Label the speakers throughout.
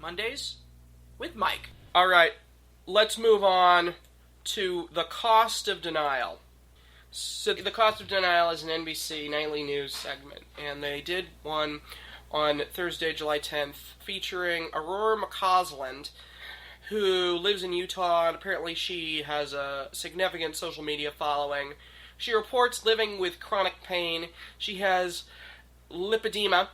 Speaker 1: Mondays with Mike. All right, let's move on to the cost of denial. So, the cost of denial is an NBC nightly news segment, and they did one on Thursday, July 10th, featuring Aurora McCausland, who lives in Utah, and apparently she has a significant social media following. She reports living with chronic pain. She has lipedema,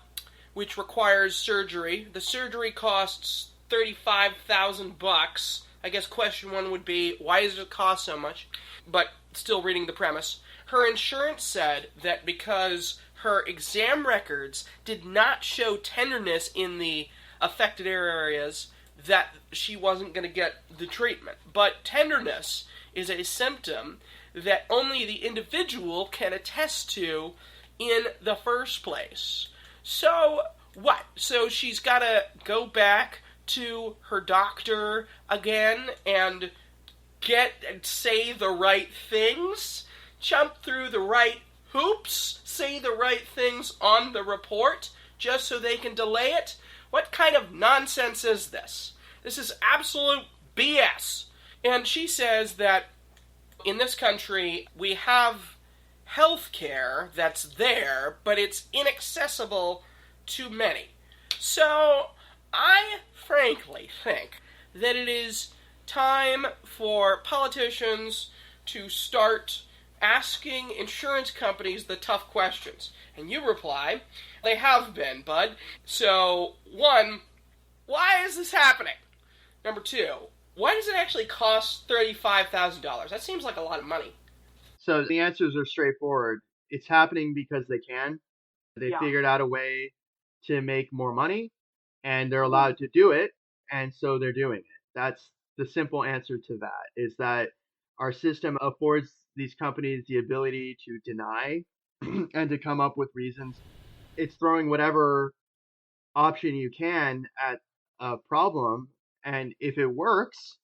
Speaker 1: which requires surgery. The surgery costs $35,000. I guess question one would be, why does it cost so much? But still reading the premise. Her insurance said that because her exam records did not show tenderness in the affected areas, that she wasn't going to get the treatment. But tenderness is a symptom that only the individual can attest to in the first place. So, what? So she's got to go back to her doctor again and say the right things, jump through the right hoops, say the right things on the report, just so they can delay it? What kind of nonsense is this? This is absolute BS. And she says that in this country, we have health care that's there, but it's inaccessible to many. So, I frankly think that it is time for politicians to start asking insurance companies the tough questions. And you reply, they have been, bud. So, one, why is this happening? Number two, why does it actually cost $35,000? That seems like a lot of money.
Speaker 2: So the answers are straightforward. It's happening because they can. They figured out a way to make more money, and they're allowed to do it, and so they're doing it. That's the simple answer to that, is that our system affords these companies the ability to deny and to come up with reasons. It's throwing whatever option you can at a problem, and if it works,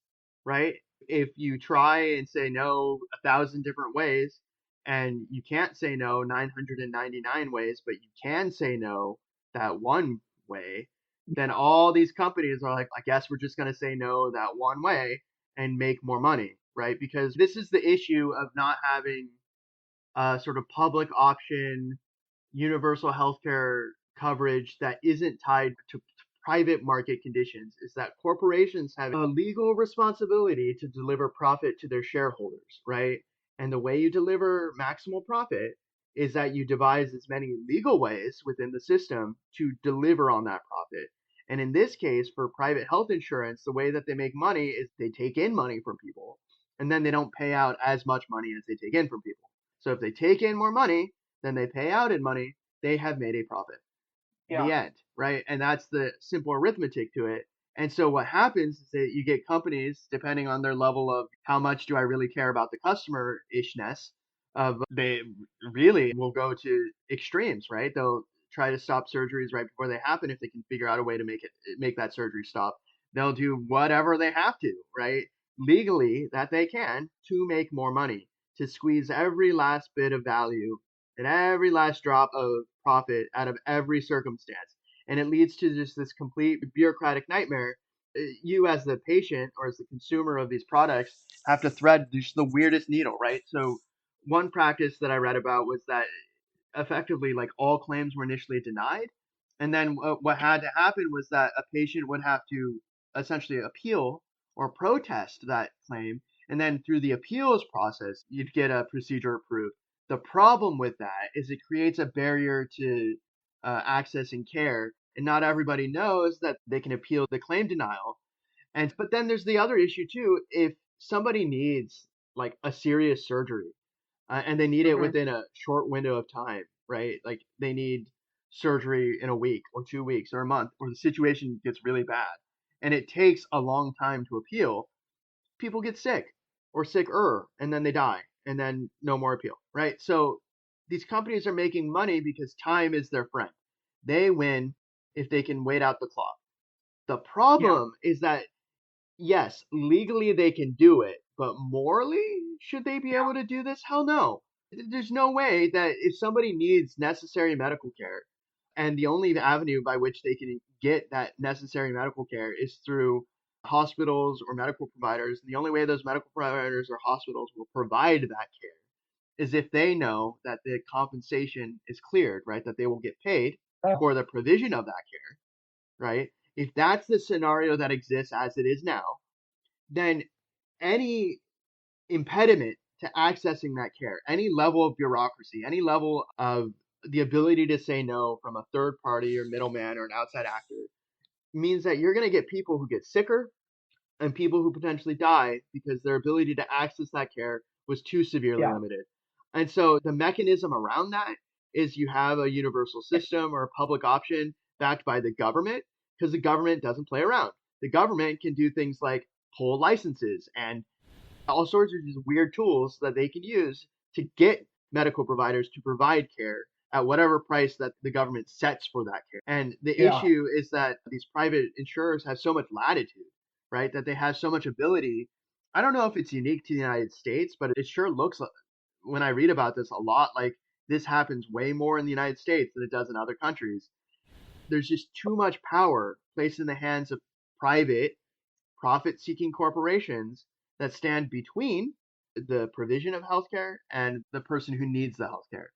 Speaker 2: right? If you try and say no 1,000 different ways, and you can't say no 999 ways, but you can say no that one way, then all these companies are like, I guess we're just going to say no that one way and make more money, right? Because this is the issue of not having a sort of public option, universal healthcare coverage that isn't tied to private market conditions, is that corporations have a legal responsibility to deliver profit to their shareholders, right? And the way you deliver maximal profit is that you devise as many legal ways within the system to deliver on that profit. And in this case, for private health insurance, the way that they make money is they take in money from people, and then they don't pay out as much money as they take in from people. So if they take in more money than they pay out in money, they have made a profit. The end, right? And that's the simple arithmetic to it. And so what happens is that you get companies, depending on their level of how much do I really care about the customer ishness, of they really will go to extremes, right? They'll try to stop surgeries right before they happen if they can figure out a way to make that surgery stop. They'll do whatever they have to, right? Legally that they can to make more money, to squeeze every last bit of value and every last drop of profit out of every circumstance. And it leads to just this complete bureaucratic nightmare. You, as the patient or as the consumer of these products, have to thread just the weirdest needle, right? So, one practice that I read about was that effectively, like, all claims were initially denied. And then what had to happen was that a patient would have to essentially appeal or protest that claim. And then through the appeals process, you'd get a procedure approved. The problem with that is it creates a barrier to accessing care, and not everybody knows that they can appeal the claim denial. And but then there's the other issue too. If somebody needs like a serious surgery, and they need it within a short window of time, right? Like they need surgery in a week or 2 weeks or a month, or the situation gets really bad, and it takes a long time to appeal. People get sick or sicker, and then they die, and then no more appeal, right? So these companies are making money because time is their friend. They win if they can wait out the clock. The problem is that, yes, legally they can do it, but morally, should they be able to do this? Hell no. There's no way that if somebody needs necessary medical care, And the only avenue by which they can get that necessary medical care is through hospitals or medical providers. And the only way those medical providers or hospitals will provide that care is if they know that the compensation is cleared, right? That they will get paid for the provision of that care, right? If that's the scenario that exists as it is now, then any impediment to accessing that care, any level of bureaucracy, any level of the ability to say no from a third party or middleman or an outside actor means that you're going to get people who get sicker and people who potentially die because their ability to access that care was too severely limited. And so the mechanism around that is you have a universal system or a public option backed by the government because the government doesn't play around. The government can do things like pull licenses and all sorts of these weird tools that they can use to get medical providers to provide care at whatever price that the government sets for that care. And the issue is that these private insurers have so much latitude, right? That they have so much ability. I don't know if it's unique to the United States, but it sure looks like, when I read about this, a lot like this happens way more in the United States than it does in other countries. There's just too much power placed in the hands of private profit seeking corporations that stand between the provision of healthcare and the person who needs the healthcare.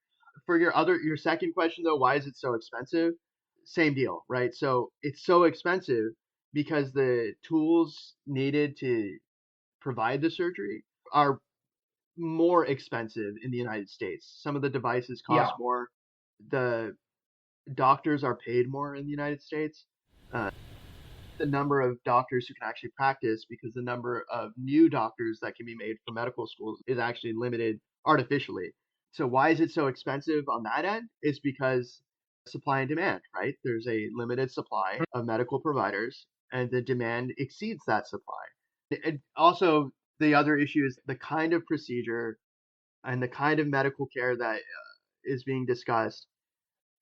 Speaker 2: For your second question though, why is it so expensive? Same deal, right? So it's so expensive because the tools needed to provide the surgery are more expensive in the United States. Some of the devices cost more. The doctors are paid more in the United States. Uh, the number of doctors who can actually practice because the number of new doctors that can be made for medical schools is actually limited artificially. So why is it so expensive on that end? It's because supply and demand, right? There's a limited supply of medical providers and the demand exceeds that supply. And also the other issue is the kind of procedure and the kind of medical care that is being discussed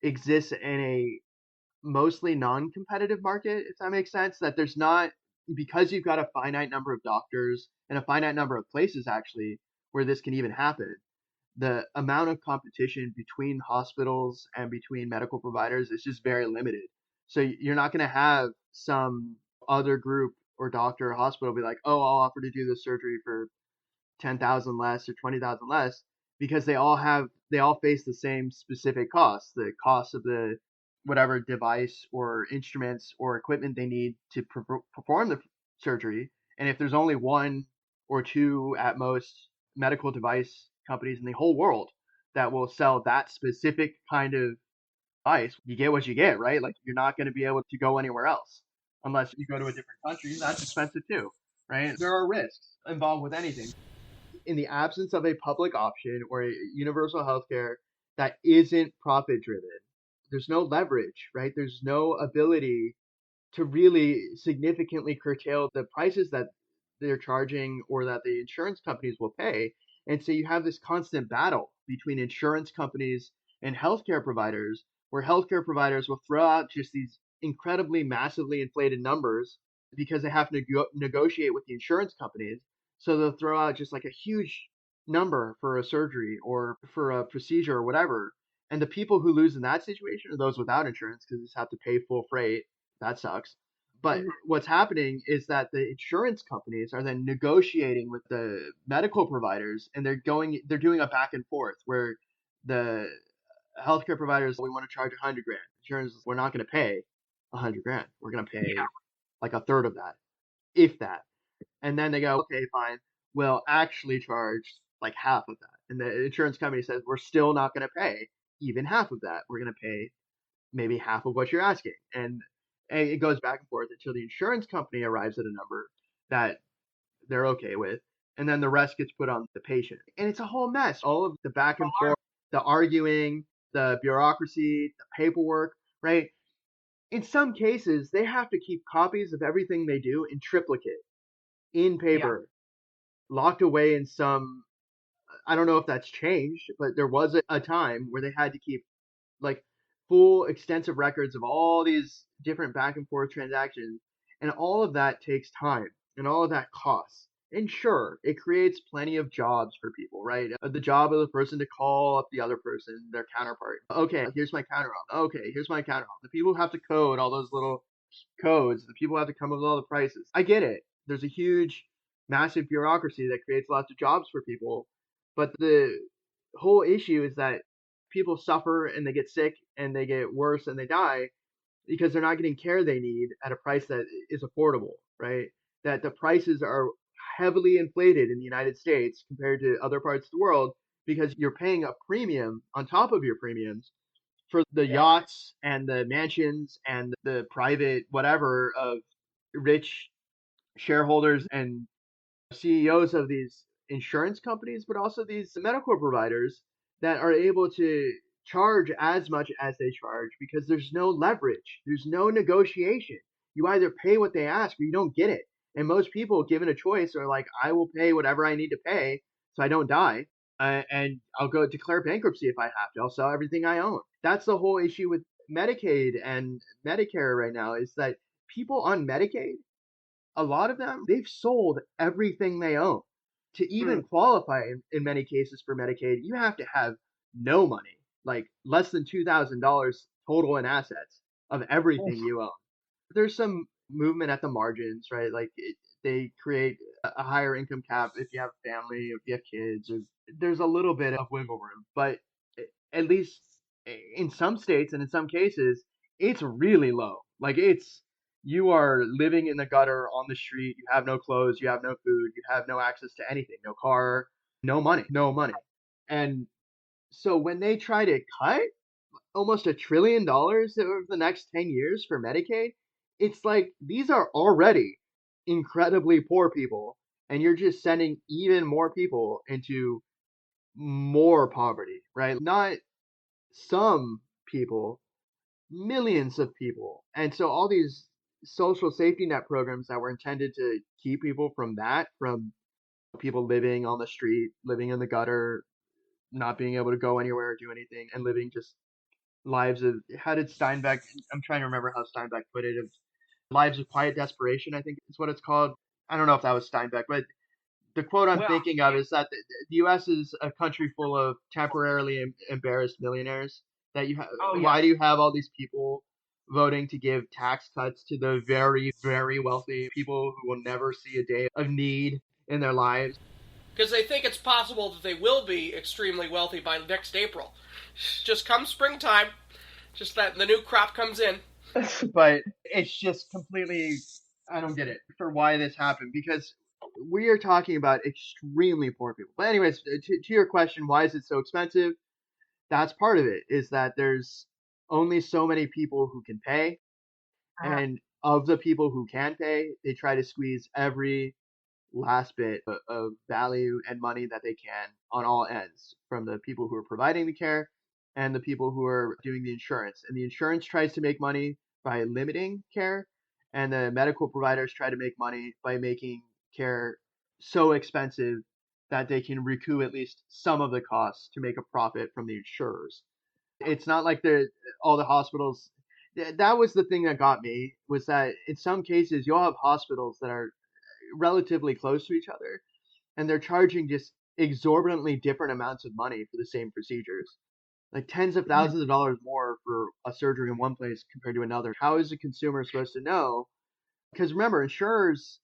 Speaker 2: exists in a mostly non-competitive market, if that makes sense. That there's not, because you've got a finite number of doctors and a finite number of places actually where this can even happen. The amount of competition between hospitals and between medical providers is just very limited. So you're not going to have some other group or doctor or hospital be like, oh, I'll offer to do this surgery for 10,000 less or 20,000 less because they all face the same specific costs, the cost of the whatever device or instruments or equipment they need to perform the surgery. And if there's only one or two at most medical device companies in the whole world that will sell that specific kind of device, you get what you get, right? Like you're not going to be able to go anywhere else unless you go to a different country. That's expensive too, right? There are risks involved with anything. In the absence of a public option or a universal healthcare that isn't profit driven, there's no leverage, right? There's no ability to really significantly curtail the prices that they're charging or that the insurance companies will pay. And so you have this constant battle between insurance companies and healthcare providers, where healthcare providers will throw out just these incredibly massively inflated numbers because they have to negotiate with the insurance companies. So they'll throw out just like a huge number for a surgery or for a procedure or whatever. And the people who lose in that situation are those without insurance because they just have to pay full freight. That sucks. But what's happening is that the insurance companies are then negotiating with the medical providers and they're doing a back and forth where the healthcare providers, we want to charge 100 grand. Insurance, we're not going to pay 100 grand. We're going to pay like a third of that, if that. And then they go, okay, fine. We'll actually charge like half of that. And the insurance company says, we're still not going to pay even half of that. We're going to pay maybe half of what you're asking. And it goes back and forth until the insurance company arrives at a number that they're okay with. And then the rest gets put on the patient. And it's a whole mess. All of the back and forth, the arguing, the bureaucracy, the paperwork, right? In some cases, they have to keep copies of everything they do in triplicate, in paper, locked away in some, I don't know if that's changed, but there was a time where they had to keep like full extensive records of all these different back and forth transactions, and all of that takes time and all of that costs. And sure, it creates plenty of jobs for people, right? The job of the person to call up the other person, their counterpart. Okay, here's my counter offer. Okay, here's my counter offer. The people who have to code all those little codes, the people who have to come up with all the prices. I get it. There's a huge, massive bureaucracy that creates lots of jobs for people. But the whole issue is that people suffer and they get sick and they get worse and they die because they're not getting care they need at a price that is affordable, right? That the prices are heavily inflated in the United States compared to other parts of the world because you're paying a premium on top of your premiums for the
Speaker 1: Yeah.
Speaker 2: yachts and the mansions and the private whatever of rich shareholders and CEOs of these insurance companies, but also these medical providers that are able to charge as much as they charge because there's no leverage, there's no negotiation. You either pay what they ask or you don't get it. And most people, given a choice, are like, I will pay whatever I need to pay so I don't die. And I'll go declare bankruptcy if I have to. I'll sell everything I own. That's the whole issue with Medicaid and Medicare right now is that people on Medicaid, a lot of them, they've sold everything they own. To even
Speaker 1: Mm.
Speaker 2: qualify in many cases for Medicaid, you have to have no money, like less than $2,000 total in assets of everything
Speaker 1: Oof.
Speaker 2: you own. There's some movement at the margins, right? Like they create a higher income cap if you have a family, if you have kids, or there's a little bit of wiggle room. But at least in some states and in some cases, it's really low. Like it's you are living in the gutter on the street. You have no clothes, you have no food, you have no access to anything, no car, no money, no money. And so when they try to cut almost $1 trillion over the next 10 years for Medicaid, it's like these are already incredibly poor people, and you're just sending even more people into more poverty, right? Not some people, millions of people. And so all these social safety net programs that were intended to keep people from that, from people living on the street, living in the gutter, not being able to go anywhere or do anything, and living just lives of how did Steinbeck? I'm trying to remember how Steinbeck put it. Of lives of quiet desperation, I think is what it's called. I don't know if that was Steinbeck, but the quote I'm
Speaker 1: Well,
Speaker 2: thinking of is that the U.S. is a country full of temporarily embarrassed millionaires. That you have.
Speaker 1: oh
Speaker 2: Why
Speaker 1: yes,
Speaker 2: do you have all these people voting to give tax cuts to the very, very wealthy people who will never see a day of need in their lives?
Speaker 1: because they think it's possible that they will be extremely wealthy by next April. Just come springtime, just that the new crop comes in.
Speaker 2: But it's just completely, I don't get it for why this happened because we are talking about extremely poor people. But anyways, to your question, why is it so expensive? That's part of it is that there's only so many people who can pay, and of the people who can pay, they try to squeeze every last bit of value and money that they can on all ends from the people who are providing the care and the people who are doing the insurance. And the insurance tries to make money by limiting care, and the medical providers try to make money by making care so expensive that they can recoup at least some of the costs to make a profit from the insurers. It's not like all the hospitals. That was the thing that got me was that in some cases you'll have hospitals that are relatively close to each other, and they're charging just exorbitantly different amounts of money for the same procedures. Like tens of thousands of dollars more for a surgery in one place compared to another. How is the consumer supposed to know? Because remember, insurance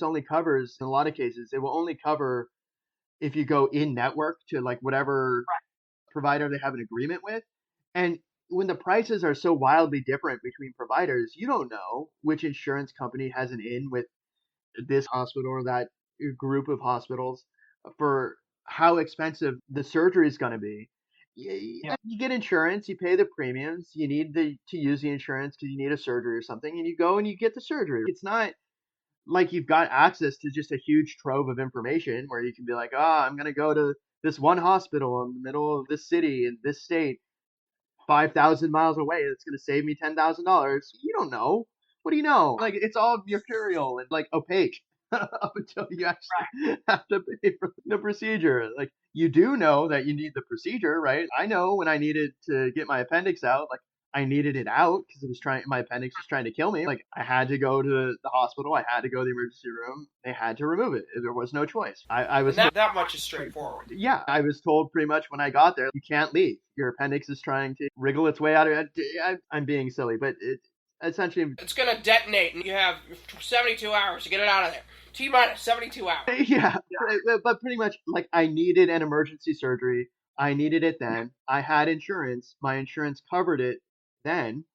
Speaker 2: only covers in a lot of cases. It will only cover if you go in network to like whatever provider they have an agreement with. And when the prices are so wildly different between providers, you don't know which insurance company has an in with this hospital or that group of hospitals for how expensive the surgery is going to be.
Speaker 1: Yeah.
Speaker 2: You get insurance, you pay the premiums, you need to use the insurance because you need a surgery or something, and you go and you get the surgery. It's not like you've got access to just a huge trove of information where you can be like, I'm going to go to this one hospital in the middle of this city in this state 5,000 miles away that's going to save me $10,000. You don't know. What do you know? Like, it's all mercurial and like opaque up until you actually have to pay for the procedure. Like, you do know that you need the procedure, right? I know when I needed to get my appendix out, like, I needed it out because my appendix was trying to kill me. Like I had to go to the hospital. I had to go to the emergency room. They had to remove it. There was no choice. I was
Speaker 1: And that much is straightforward.
Speaker 2: Yeah, I was told pretty much when I got there, you can't leave. Your appendix is trying to wriggle its way out of it. I'm being silly, but essentially
Speaker 1: it's going to detonate, and you have 72 hours to get it out of there. T-minus 72 hours.
Speaker 2: Yeah, but pretty much like I needed an emergency surgery. I needed it then. I had insurance. My insurance covered it then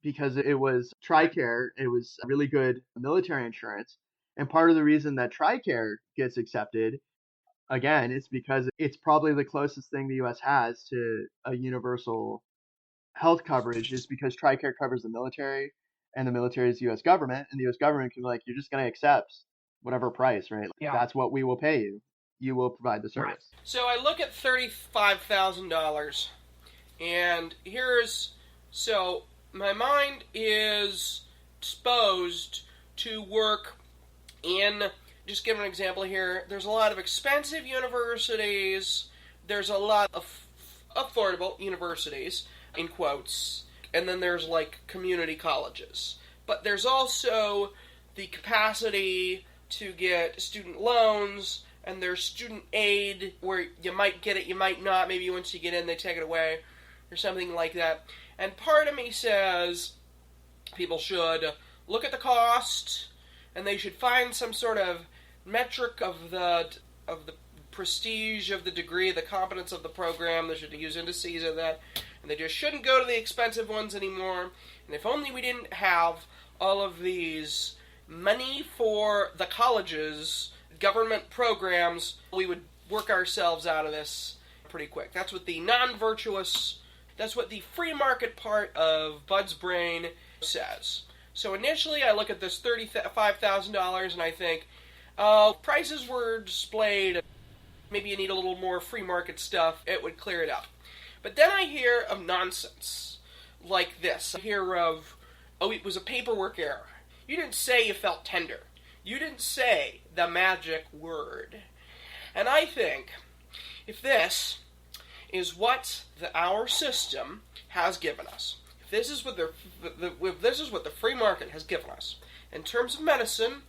Speaker 2: because it was TRICARE. It was really good military insurance. And part of the reason that TRICARE gets accepted, again, is because it's probably the closest thing the US has to a universal health coverage, is because TRICARE covers the military, and the military is the US government, and the US government can be like, you're just going to accept whatever price, right? Like, that's what we will pay you. You will provide the service.
Speaker 1: Right. So I look at $35,000, and so my mind is disposed to work in, just give an example here, there's a lot of expensive universities, there's a lot of affordable universities, in quotes, and then there's like community colleges. But there's also the capacity to get student loans, and there's student aid where you might get it, you might not, maybe once you get in they take it away, or something like that. And part of me says people should look at the cost, and they should find some sort of metric of the prestige of the degree, the competence of the program. They should use indices of that, and they just shouldn't go to the expensive ones anymore. And if only we didn't have all of these money for the colleges, government programs, we would work ourselves out of this pretty quick. That's what the non-virtuous, that's what the free market part of Bud's brain says. So initially I look at this $35,000 and I think, prices were displayed, maybe you need a little more free market stuff, it would clear it up. But then I hear of nonsense like this. I hear of, it was a paperwork error. You didn't say you felt tender. You didn't say the magic word. And I think, if this is what our system has given us, if this is what the free market has given us, in terms of medicine,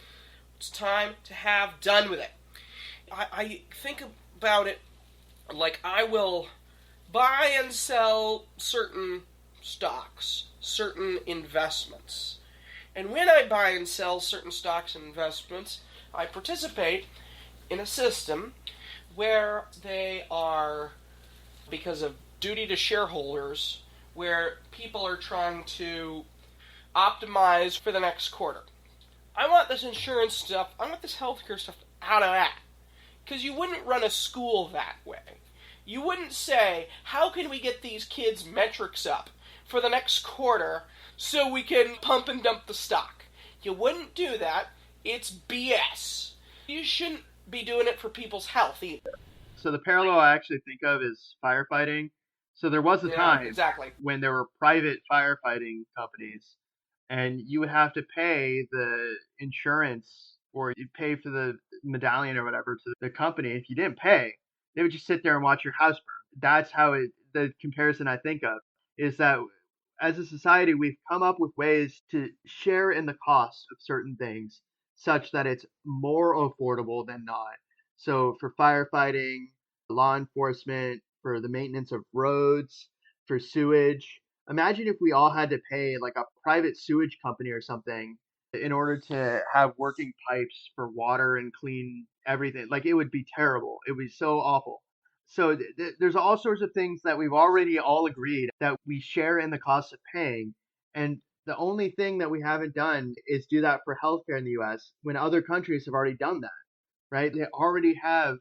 Speaker 1: it's time to have done with it. I think about it like I will buy and sell certain stocks, certain investments. And when I buy and sell certain stocks and investments, I participate in a system where they are, because of duty to shareholders, where people are trying to optimize for the next quarter. I want this insurance stuff, I want this healthcare stuff out of that. Because you wouldn't run a school that way. You wouldn't say, how can we get these kids' metrics up for the next quarter so we can pump and dump the stock? You wouldn't do that. It's BS. You shouldn't be doing it for people's health either.
Speaker 2: So the parallel I actually think of is firefighting. So there was a time when there were private firefighting companies, and you would have to pay the insurance, or you'd pay for the medallion or whatever to the company. If you didn't pay, they would just sit there and watch your house burn. That's how the comparison I think of is that as a society, we've come up with ways to share in the cost of certain things such that it's more affordable than not. So for firefighting, law enforcement, for the maintenance of roads, for sewage, imagine if we all had to pay like a private sewage company or something in order to have working pipes for water and clean everything. Like, it would be terrible. It would be so awful. So there's all sorts of things that we've already all agreed that we share in the cost of paying. And the only thing that we haven't done is do that for healthcare in the US when other countries have already done that, right? They already have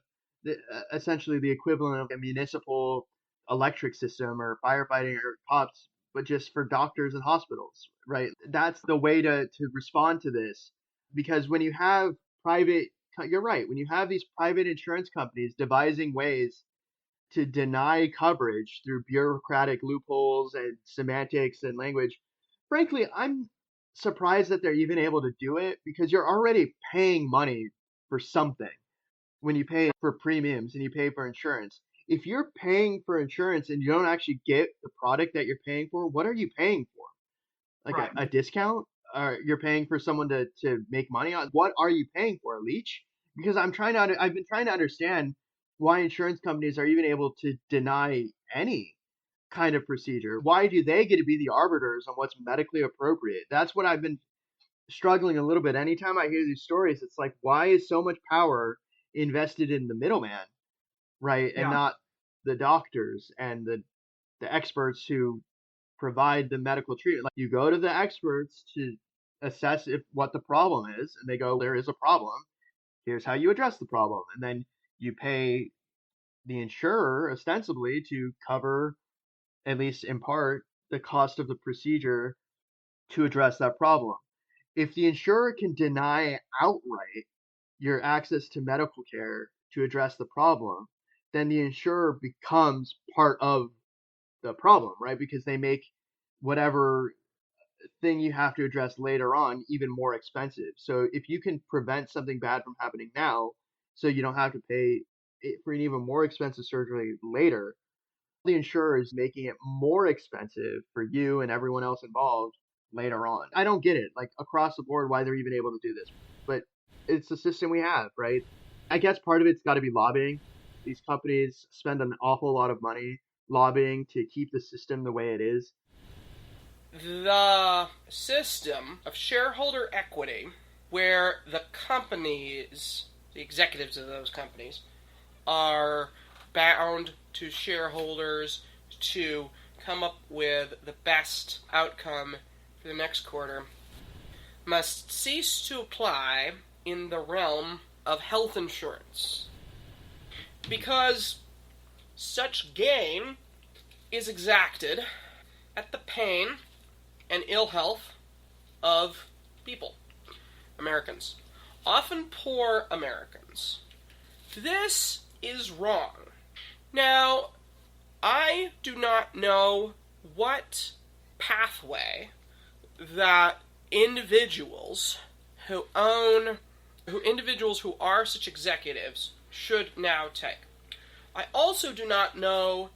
Speaker 2: essentially the equivalent of a municipal electric system or firefighting or cops, but just for doctors and hospitals, right? That's the way to respond to this. Because when you have you're right, when you have these private insurance companies devising ways to deny coverage through bureaucratic loopholes and semantics and language, frankly, I'm surprised that they're even able to do it, because you're already paying money for something when you pay for premiums and you pay for insurance. If you're paying for insurance and you don't actually get the product that you're paying for, what are you paying for? Like
Speaker 1: Right.
Speaker 2: a discount? Or you're paying for someone to make money on? What are you paying for, a leech? Because I've been trying to understand why insurance companies are even able to deny any kind of procedure. Why do they get to be the arbiters on what's medically appropriate? That's what I've been struggling a little bit. Anytime I hear these stories, it's like, why is so much power invested in the middleman, right? And
Speaker 1: Yeah.
Speaker 2: not the doctors and the experts who provide the medical treatment. Like, you go to the experts to assess if what the problem is, and they go, there is a problem. Here's how you address the problem. And then you pay the insurer ostensibly to cover, at least in part, the cost of the procedure to address that problem. If the insurer can deny outright your access to medical care to address the problem, then the insurer becomes part of the problem, right? Because they make whatever thing you have to address later on even more expensive. So if you can prevent something bad from happening now, so you don't have to pay for an even more expensive surgery later, the insurer is making it more expensive for you and everyone else involved later on. I don't get it, like across the board, why they're even able to do this, but it's the system we have, right? I guess part of it's got to be lobbying. These companies spend an awful lot of money lobbying to keep the system the way it is.
Speaker 1: The system of shareholder equity, where the companies, the executives of those companies, are bound to shareholders to come up with the best outcome for the next quarter, must cease to apply in the realm of health insurance, because such gain is exacted at the pain and ill health of people, Americans, often poor Americans. This is wrong. Now, I do not know what pathway that individuals who are such executives should now take. I also do not know,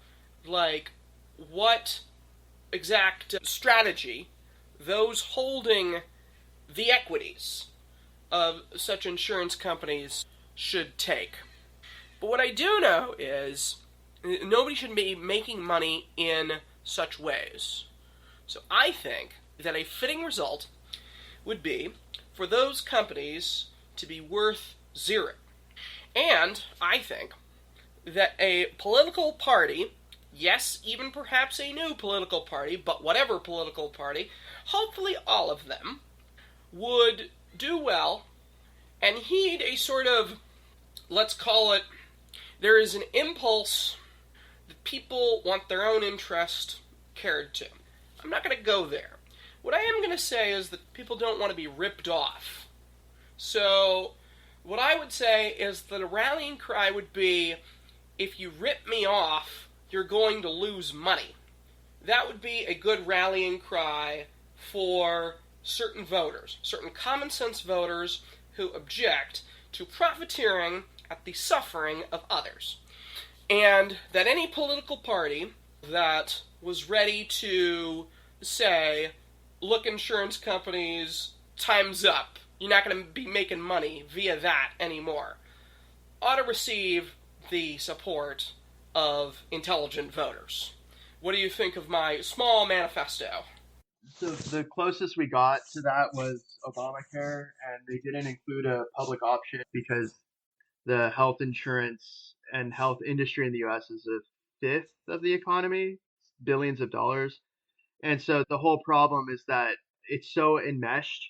Speaker 1: what exact strategy those holding the equities of such insurance companies should take. But what I do know is nobody should be making money in such ways. So I think that a fitting result would be for those companies to be worth zero. And I think that a political party, yes, even perhaps a new political party, but whatever political party, hopefully all of them, would do well and heed a sort of, let's call it, there is an impulse that people want their own interest cared to. I'm not going to go there. What I am going to say is that people don't want to be ripped off. So, what I would say is that a rallying cry would be, if you rip me off, you're going to lose money. That would be a good rallying cry for certain voters, certain common sense voters who object to profiteering at the suffering of others. And that any political party that was ready to say, look, insurance companies, time's up, you're not going to be making money via that anymore, ought to receive the support of intelligent voters. What do you think of my small manifesto?
Speaker 2: So the closest we got to that was Obamacare, and they didn't include a public option because the health insurance and health industry in the US is a fifth of the economy, billions of dollars. And so the whole problem is that it's so enmeshed,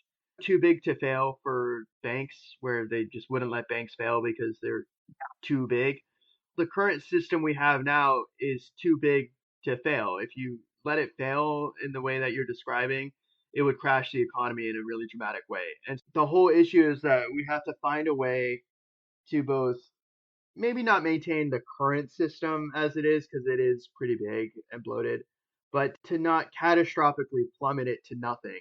Speaker 2: too big to fail for banks, where they just wouldn't let banks fail because they're too big. The current system we have now is too big to fail. If you let it fail in the way that you're describing, it would crash the economy in a really dramatic way. And the whole issue is that we have to find a way to both maybe not maintain the current system as it is, because it is pretty big and bloated, but to not catastrophically plummet it to nothing,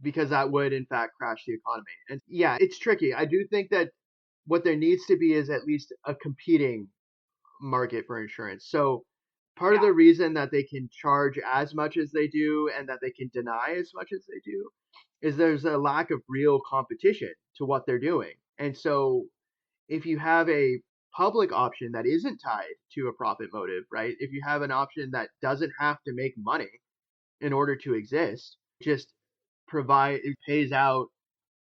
Speaker 2: because that would in fact crash the economy. And yeah, it's tricky. I do think that what there needs to be is at least a competing market for insurance. So part of the reason that they can charge as much as they do and that they can deny as much as they do is there's a lack of real competition to what they're doing. And so if you have a public option that isn't tied to a profit motive, right? If you have an option that doesn't have to make money in order to exist, just it pays out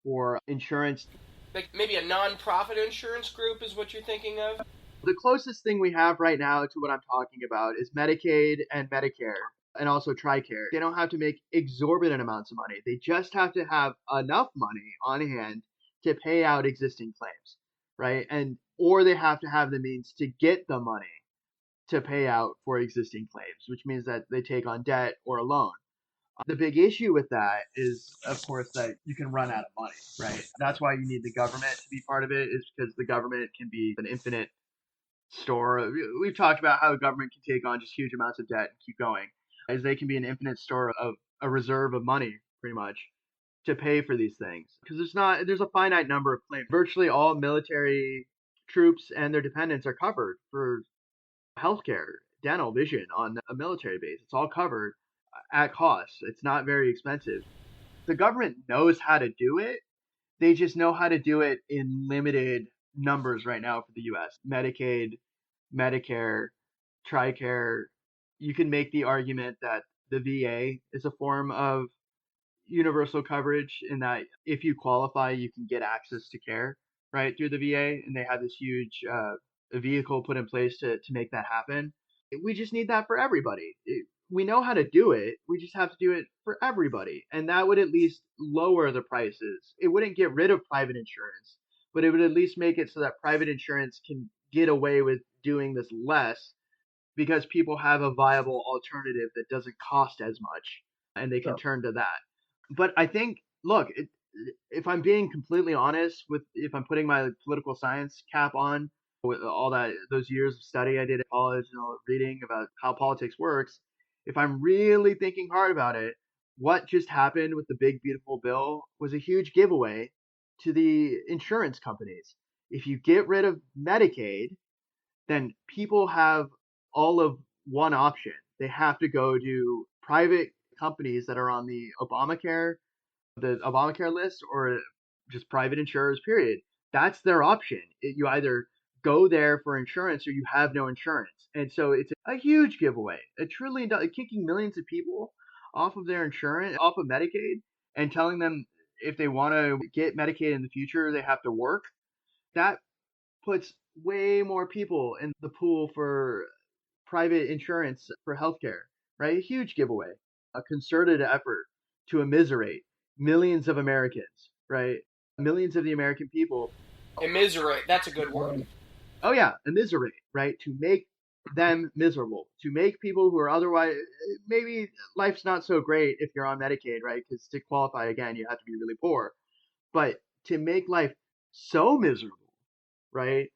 Speaker 2: for insurance.
Speaker 1: Like maybe a non-profit insurance group is what you're thinking of?
Speaker 2: The closest thing we have right now to what I'm talking about is Medicaid and Medicare and also TRICARE. They don't have to make exorbitant amounts of money. They just have to have enough money on hand to pay out existing claims, right? And or they have to have the means to get the money to pay out for existing claims, which means that they take on debt or a loan. The big issue with that is, of course, that you can run out of money, right? That's why you need the government to be part of it, is because the government can be an infinite store. We've talked about how the government can take on just huge amounts of debt and keep going, as they can be an infinite store of a reserve of money, pretty much, to pay for these things. Because there's a finite number of claims. Virtually all military troops and their dependents are covered for healthcare, dental, vision on a military base. It's all covered at cost. It's not very expensive. The government knows how to do it. They just know how to do it in limited numbers right now for the US. Medicaid, Medicare, TRICARE. You can make the argument that the VA is a form of universal coverage in that if you qualify, you can get access to care right through the VA, and they have this huge vehicle put in place to make that happen. We just need that for everybody. We know how to do it. We just have to do it for everybody, and that would at least lower the prices. It wouldn't get rid of private insurance, but it would at least make it so that private insurance can get away with doing this less because people have a viable alternative that doesn't cost as much and they can turn to that. But I think, look, if I'm being completely honest if I'm putting my political science cap on with all those years of study I did at college and all the reading about how politics works, if I'm really thinking hard about it, what just happened with the big beautiful bill was a huge giveaway to the insurance companies. If you get rid of Medicaid, then people have all of one option. They have to go to private companies that are on the Obamacare list, or just private insurers, period. That's their option. You either go there for insurance or you have no insurance. And so it's a huge giveaway. $1 trillion, kicking millions of people off of their insurance, off of Medicaid, and telling them if they want to get Medicaid in the future, they have to work. That puts way more people in the pool for private insurance for healthcare, right? A huge giveaway, a concerted effort to immiserate millions of Americans, right? Millions of the American people.
Speaker 1: Immiserate, that's a good word.
Speaker 2: Oh, yeah, immiserate, right? To make them miserable, to make people who are otherwise, maybe life's not so great if you're on Medicaid, right? Because to qualify again, you have to be really poor. But to make life so miserable, right,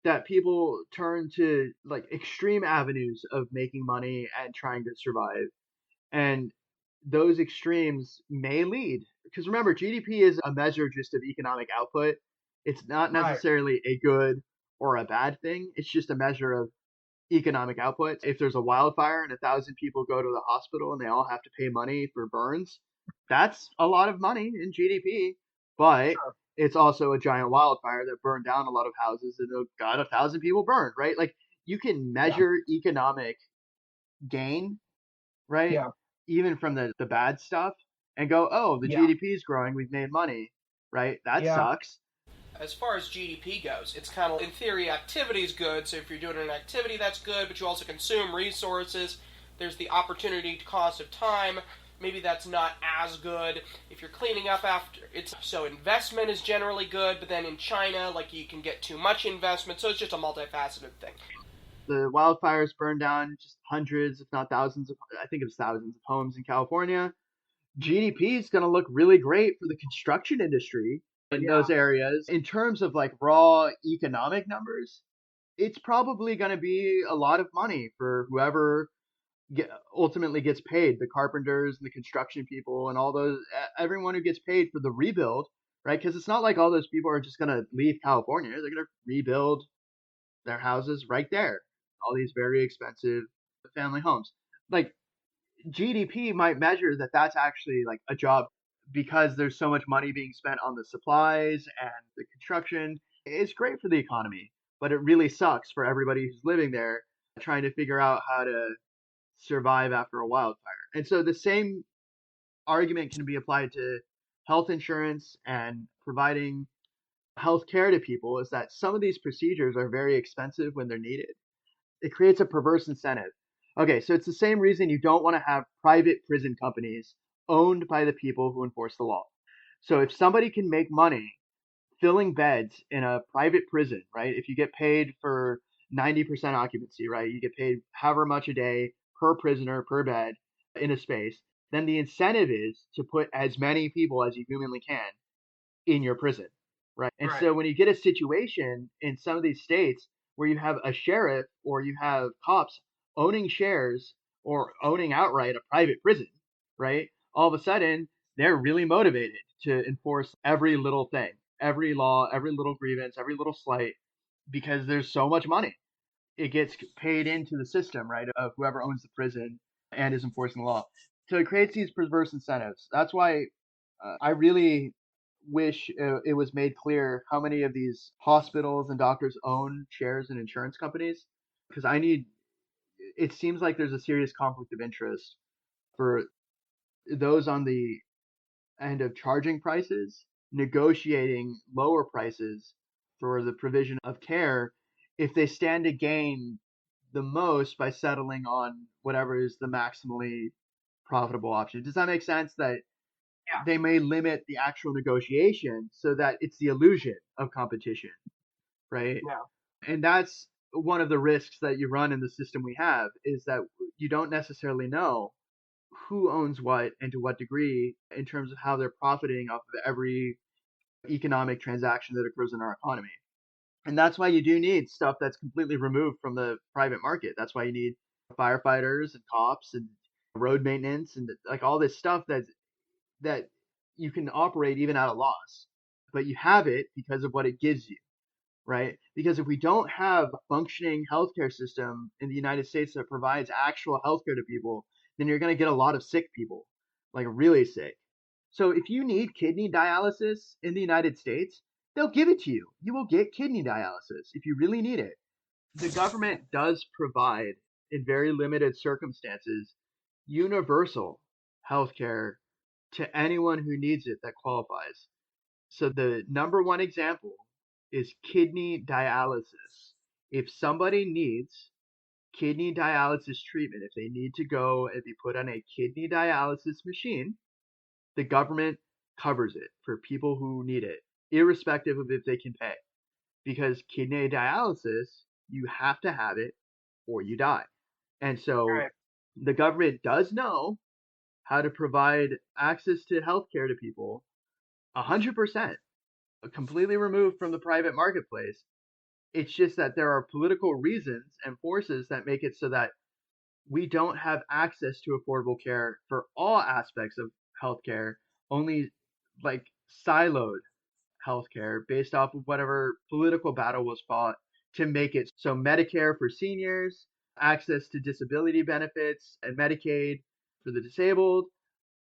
Speaker 2: that people turn to like extreme avenues of making money and trying to survive. And those extremes may lead, because remember, GDP is a measure just of economic output. It's not necessarily a good or a bad thing. It's just a measure of economic output. If there's a wildfire and 1,000 people go to the hospital and they all have to pay money for burns, that's a lot of money in GDP. But it's also a giant wildfire that burned down a lot of houses and got 1,000 people burned, right? Like you can measure economic gain, right? Even from the bad stuff and go, oh, the GDP is growing, we've made money, right? That sucks.
Speaker 1: As far as GDP goes, it's kind of, in theory, activity is good. So if you're doing an activity, that's good, but you also consume resources. There's the opportunity cost of time. Maybe that's not as good. If you're cleaning up after, so investment is generally good, but then in China, like you can get too much investment, so it's just a multifaceted thing.
Speaker 2: The wildfires burned down just hundreds, if not thousands I think it was thousands of homes in California. GDP is going to look really great for the construction industry in those areas. In terms of like raw economic numbers, it's probably going to be a lot of money for whoever ultimately gets paid, the carpenters and the construction people and all those, everyone who gets paid for the rebuild, right? Because it's not like all those people are just going to leave California. They're going to rebuild their houses right there. all these very expensive family homes. Like GDP might measure that that's actually like a job because there's so much money being spent on the supplies and the construction. It's great for the economy, but it really sucks for everybody who's living there trying to figure out how to survive after a wildfire. And so the same argument can be applied to health insurance and providing health care to people is that some of these procedures are very expensive when they're needed. It creates a perverse incentive. Okay, so it's the same reason you don't want to have private prison companies owned by the people who enforce the law. So if somebody can make money filling beds in a private prison, right? If you get paid for 90% occupancy, right? You get paid however much a day per prisoner per bed in a space, then the incentive is to put as many people as you humanly can in your prison, right? And so when you get a situation in some of these states where you have a sheriff or you have cops owning shares or owning outright a private prison, right? All of a sudden, they're really motivated to enforce every little thing, every law, every little grievance, every little slight, because there's so much money. It gets paid into the system, right, of whoever owns the prison and is enforcing the law. So it creates these perverse incentives. That's why I really wish it was made clear how many of these hospitals and doctors own shares in insurance companies. Because it seems like there's a serious conflict of interest for those on the end of charging prices, negotiating lower prices for the provision of care if they stand to gain the most by settling on whatever is the maximally profitable option. Does that make sense? That they may limit the actual negotiation so that it's the illusion of competition, right? And that's one of the risks that you run in the system we have is that you don't necessarily know who owns what and to what degree in terms of how they're profiting off of every economic transaction that occurs in our economy. And that's why you do need stuff that's completely removed from the private market. That's why you need firefighters and cops and road maintenance and like all this stuff that you can operate even at a loss, but you have it because of what it gives you, right? Because if we don't have a functioning healthcare system in the United States that provides actual healthcare to people, then you're going to get a lot of sick people, like really sick. So if you need kidney dialysis in the United States, they'll give it to you. You will get kidney dialysis if you really need it. The government does provide, in very limited circumstances, universal healthcare to anyone who needs it that qualifies. So the number one example is kidney dialysis. If somebody needs kidney dialysis treatment, if they need to go and be put on a kidney dialysis machine, the government covers it for people who need it, irrespective of if they can pay. Because kidney dialysis, you have to have it or you die. And so the government does know how to provide access to healthcare to people 100%, completely removed from the private marketplace. It's just that there are political reasons and forces that make it so that we don't have access to affordable care for all aspects of healthcare, only like siloed healthcare based off of whatever political battle was fought to make it so Medicare for seniors, access to disability benefits and Medicaid for the disabled,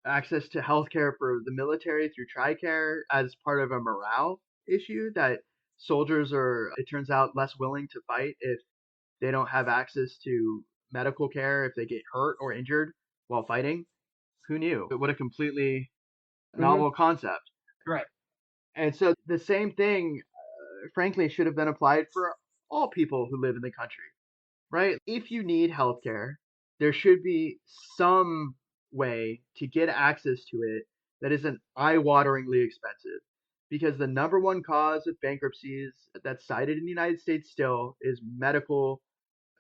Speaker 2: access to healthcare for the military through TRICARE as part of a morale issue that soldiers are, it turns out, less willing to fight if they don't have access to medical care if they get hurt or injured while fighting. Who knew? What a completely novel concept. And so the same thing, frankly, should have been applied for all people who live in the country, right? If you need healthcare, there should be some way to get access to it that isn't eye-wateringly expensive. Because the number one cause of bankruptcies that's cited in the United States still is medical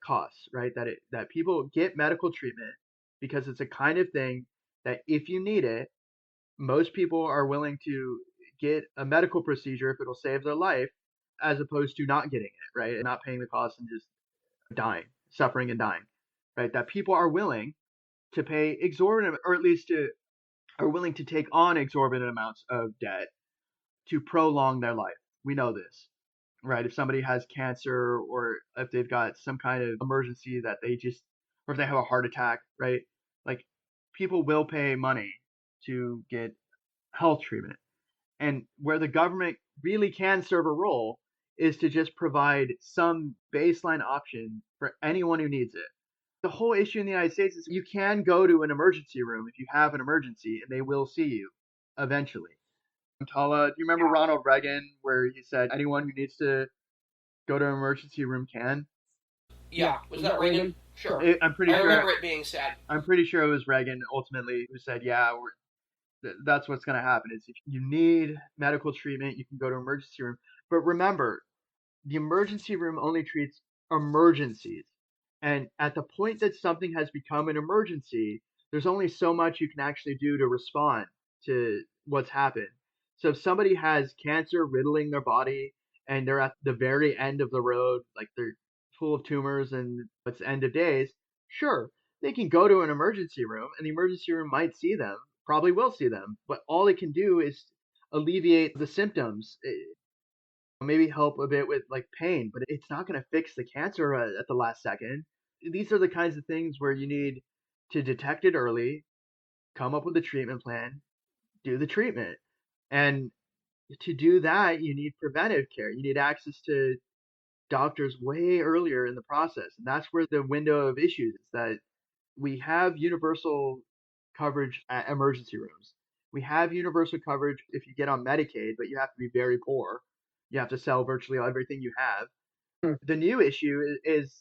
Speaker 2: costs, right? That people get medical treatment because it's a kind of thing that if you need it, most people are willing to get a medical procedure if it'll save their life, as opposed to not getting it, right? And not paying the cost and just dying, suffering and dying, right? That people are willing to pay exorbitant, or at least are willing to take on exorbitant amounts of debt to prolong their life. We know this. right? If somebody has cancer or if they've got some kind of emergency that they just, or if they have a heart attack, right? Like people will pay money to get health treatment. And where the government really can serve a role is to just provide some baseline option for anyone who needs it. The whole issue in the United States is you can go to an emergency room if you have an emergency and they will see you eventually. Tala, do you remember Ronald Reagan where he said anyone who needs to go to an emergency room can?
Speaker 1: Yeah, was that Reagan? Sure.
Speaker 2: I'm pretty
Speaker 1: I
Speaker 2: sure.
Speaker 1: remember it being said.
Speaker 2: I'm pretty sure it was Reagan ultimately who said, "Yeah, that's what's going to happen. Is if you need medical treatment, you can go to an emergency room. But remember, the emergency room only treats emergencies. And at the point that something has become an emergency, there's only so much you can actually do to respond to what's happened. So if somebody has cancer riddling their body and they're at the very end of the road, like they're full of tumors and it's end of days, sure, they can go to an emergency room and the emergency room might see them, probably will see them, but all it can do is alleviate the symptoms, maybe help a bit with like pain, but it's not going to fix the cancer at the last second. These are the kinds of things where you need to detect it early, come up with a treatment plan, do the treatment. And to do that, you need preventive care. You need access to doctors way earlier in the process. And that's where the window of issues is that we have universal coverage at emergency rooms. We have universal coverage if you get on Medicaid, but you have to be very poor. You have to sell virtually everything you have. The new issue is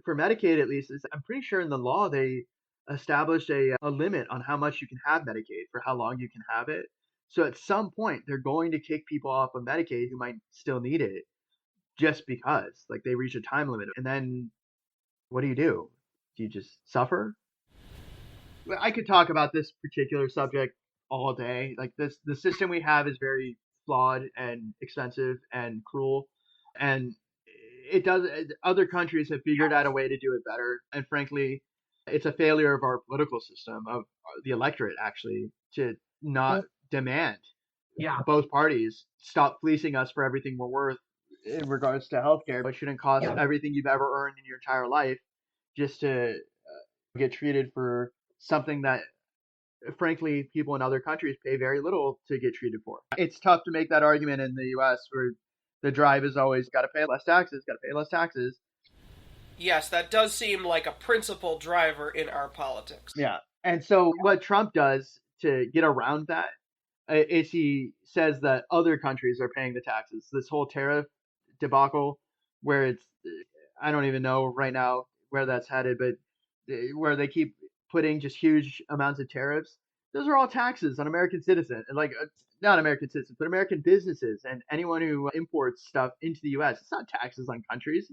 Speaker 2: for Medicaid, at least, is I'm pretty sure in the law they established a limit on how much you can have Medicaid for how long you can have it. So at some point, they're going to kick people off of Medicaid who might still need it just because, like, they reach a time limit. And then what do? Do you just suffer? I could talk about this particular subject all day. Like the system we have is very flawed and expensive and cruel, and it does. Other countries have figured out a way to do it better, and frankly, it's a failure of our political system, of the electorate, actually, to not demand both parties stop fleecing us for everything we're worth in regards to healthcare. It shouldn't cost everything you've ever earned in your entire life just to get treated for something that frankly people in other countries pay very little to get treated for. It's tough to make that argument in the US where the drive is always got to pay less taxes, got to pay less taxes.
Speaker 1: Yes, that does seem like a principal driver in our politics.
Speaker 2: Yeah. And so what Trump does to get around that is he says that other countries are paying the taxes. This whole tariff debacle where it's, I don't even know right now where that's headed, but where they keep putting just huge amounts of tariffs. Those are all taxes on American citizens, and like not American citizens, but American businesses and anyone who imports stuff into the U.S. It's not taxes on countries.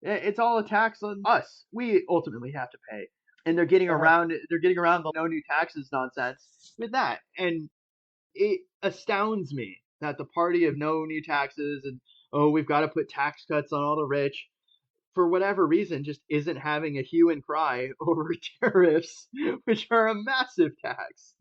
Speaker 2: It's all a tax on us. We ultimately have to pay, and they're getting around. They're getting around the no new taxes nonsense with that, and it astounds me that the party of no new taxes and oh we've got to put tax cuts on all the rich for whatever reason, just isn't having a hue and cry over tariffs, which are a massive tax.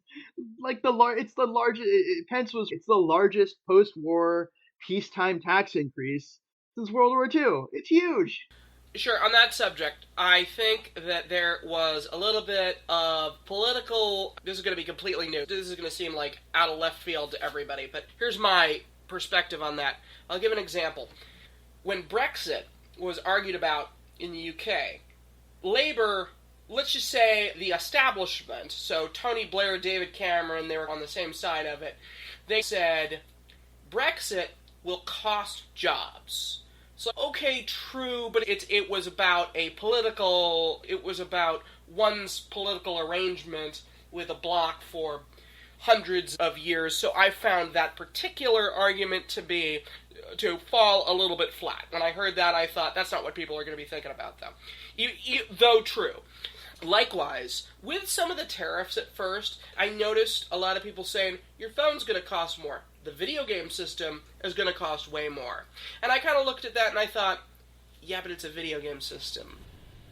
Speaker 2: Like it's the largest. Pence was it's the largest post-war peacetime tax increase since World War II. It's huge.
Speaker 1: Sure, on that subject, I think that there was a little bit of political. This is going to be completely new. This is going to seem like out of left field to everybody, but here's my perspective on that. I'll give an example. When Brexit was argued about in the UK, Labour, let's just say the establishment, so Tony Blair, David Cameron, they were on the same side of it, they said, Brexit will cost jobs. So, okay, true, but it was about one's political arrangement with a bloc for hundreds of years, so I found that particular argument to fall a little bit flat. When I heard that, I thought, that's not what people are going to be thinking about, though. Though true. Likewise, with some of the tariffs at first, I noticed a lot of people saying, your phone's going to cost more. The video game system is going to cost way more. And I kind of looked at that and I thought, yeah, but it's a video game system.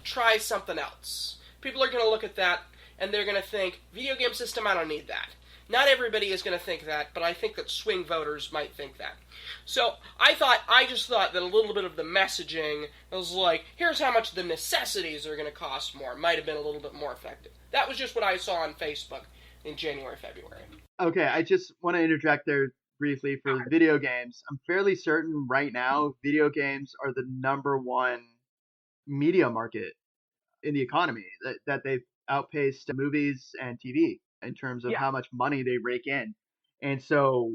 Speaker 1: Try something else. People are going to look at that and they're going to think, video game system, I don't need that. Not everybody is going to think that, but I think that swing voters might think that. So I just thought that a little bit of the messaging was like, here's how much the necessities are going to cost more, might have been a little bit more effective. That was just what I saw on Facebook in January, February.
Speaker 2: Okay, I just want to interject there briefly for video games. I'm fairly certain right now video games are the number one media market in the economy, that they've outpaced movies and TV in terms of how much money they rake in. And so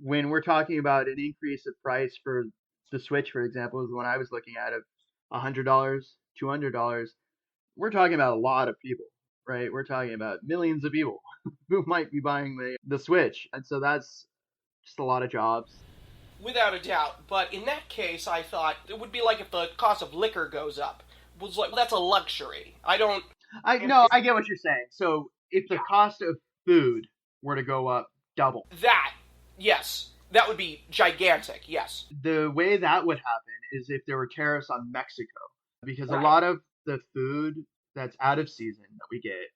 Speaker 2: when we're talking about an increase of price for the Switch, for example, is the one I was looking at, of $100, $200, we're talking about a lot of people, right? We're talking about millions of people who might be buying the Switch. And so that's just a lot of jobs.
Speaker 1: Without a doubt. But in that case, I thought it would be like if the cost of liquor goes up. It was like, that's a luxury. I get what you're saying. So if the cost of food were to go up double. Yes. That would be gigantic, yes.
Speaker 2: The way that would happen is if there were tariffs on Mexico. Because a lot of the food that's out of season that we get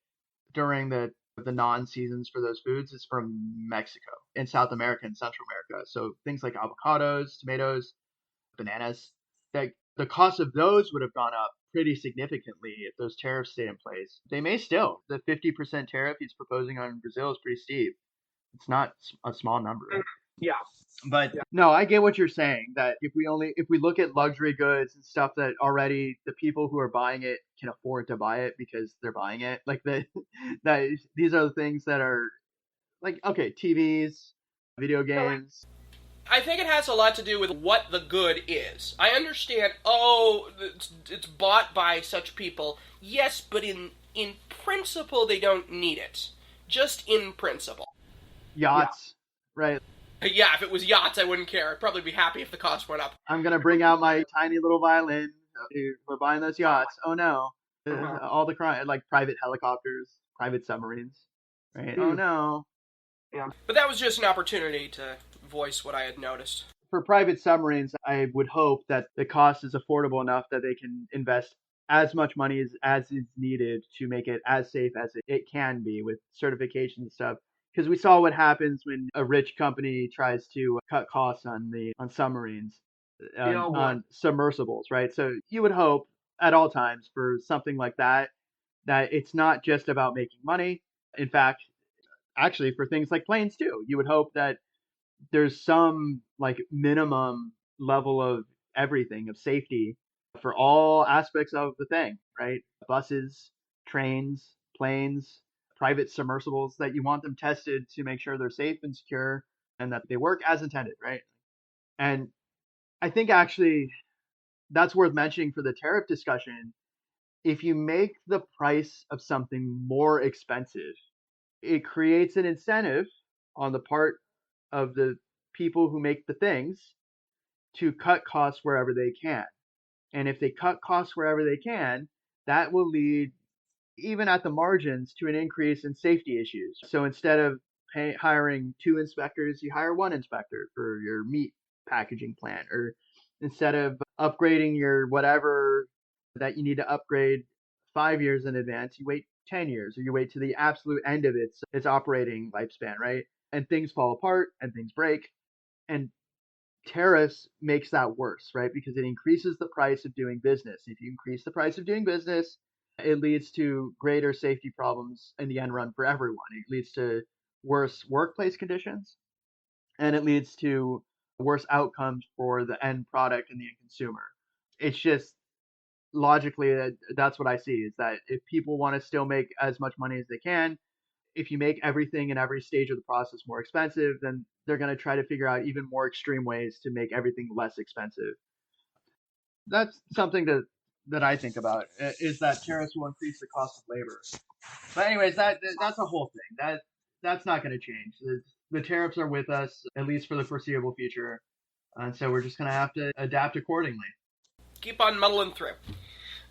Speaker 2: during the non-seasons for those foods is from Mexico and South America and Central America. So things like avocados, tomatoes, bananas, that the cost of those would have gone up pretty significantly if those tariffs stayed in place. They may still. The 50% tariff he's proposing on Brazil is pretty steep. It's not a small number.
Speaker 1: Yeah.
Speaker 2: But no, I get what you're saying, that if we look at luxury goods and stuff that already the people who are buying it can afford to buy it because they're buying it, like these are the things that are like, okay, TVs, video games.
Speaker 1: I think it has a lot to do with what the good is. I understand, it's bought by such people. Yes, but in principle, they don't need it. Just in principle.
Speaker 2: Yachts, right?
Speaker 1: Yeah, if it was yachts, I wouldn't care. I'd probably be happy if the cost went up.
Speaker 2: I'm going to bring out my tiny little violin. We're buying those yachts. Oh, no. All the crime, like private helicopters, private submarines, right? Oh, no.
Speaker 1: Yeah. But that was just an opportunity to voice what I had noticed.
Speaker 2: For private submarines, I would hope that the cost is affordable enough that they can invest as much money as is needed to make it as safe as it can be with certification and stuff. Because we saw what happens when a rich company tries to cut costs on submarines, on submersibles, right? So you would hope at all times for something like that it's not just about making money. In fact, actually for things like planes too, you would hope that there's some like minimum level of everything, of safety for all aspects of the thing, right? Buses, trains, planes, private submersibles, that you want them tested to make sure they're safe and secure and that they work as intended, right? And I think actually that's worth mentioning for the tariff discussion. If you make the price of something more expensive, it creates an incentive on the part of the people who make the things to cut costs wherever they can. And if they cut costs wherever they can, that will lead, even at the margins, to an increase in safety issues. So instead of hiring 2 inspectors, you hire 1 inspector for your meat packaging plant. Or instead of upgrading your whatever that you need to upgrade 5 years in advance, you wait 10 years, or you wait to the absolute end of its operating lifespan, right? And things fall apart and things break. And tariffs makes that worse, right? Because it increases the price of doing business. If you increase the price of doing business, it leads to greater safety problems in the end run for everyone. It leads to worse workplace conditions, and it leads to worse outcomes for the end product and the end consumer. It's just logically that's what I see, is that if people want to still make as much money as they can, if you make everything in every stage of the process more expensive, then they're going to try to figure out even more extreme ways to make everything less expensive. That's something that I think about, is that tariffs will increase the cost of labor. But anyways, that's a whole thing. That's not going to change. The tariffs are with us, at least for the foreseeable future. And so we're just going to have to adapt accordingly.
Speaker 1: Keep on muddling through.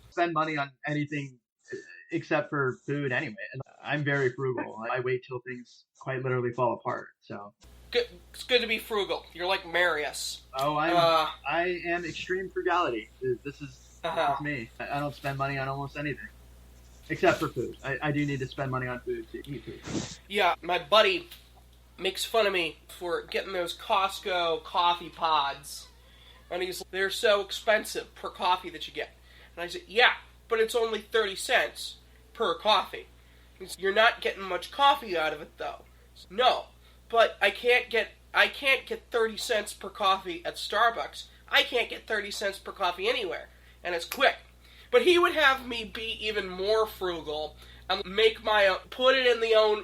Speaker 2: Spend money on anything except for food anyway. I'm very frugal. I wait till things quite literally fall apart. So
Speaker 1: good. It's good to be frugal. You're like Marius.
Speaker 2: Oh, I am extreme frugality. This is me. I don't spend money on almost anything. Except for food. I do need to spend money on food to eat food.
Speaker 1: Yeah, my buddy makes fun of me for getting those Costco coffee pods. And they're so expensive per coffee that you get. And I said, yeah, but it's only 30 cents per coffee. You're not getting much coffee out of it, though. No, but I can't get 30 cents per coffee at Starbucks. I can't get 30 cents per coffee anywhere, and it's quick. But he would have me be even more frugal and make put it in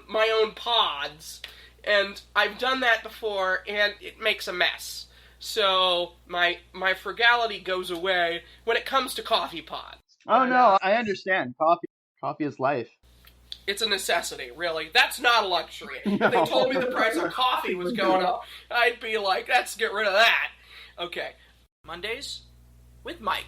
Speaker 1: my own pods, and I've done that before, and it makes a mess. So my frugality goes away when it comes to coffee pods.
Speaker 2: Oh no, I understand. Coffee is life.
Speaker 1: It's a necessity, really. That's not a luxury. If they told me the price of coffee was going up, I'd be like, let's get rid of that. Okay. Mondays with Mike.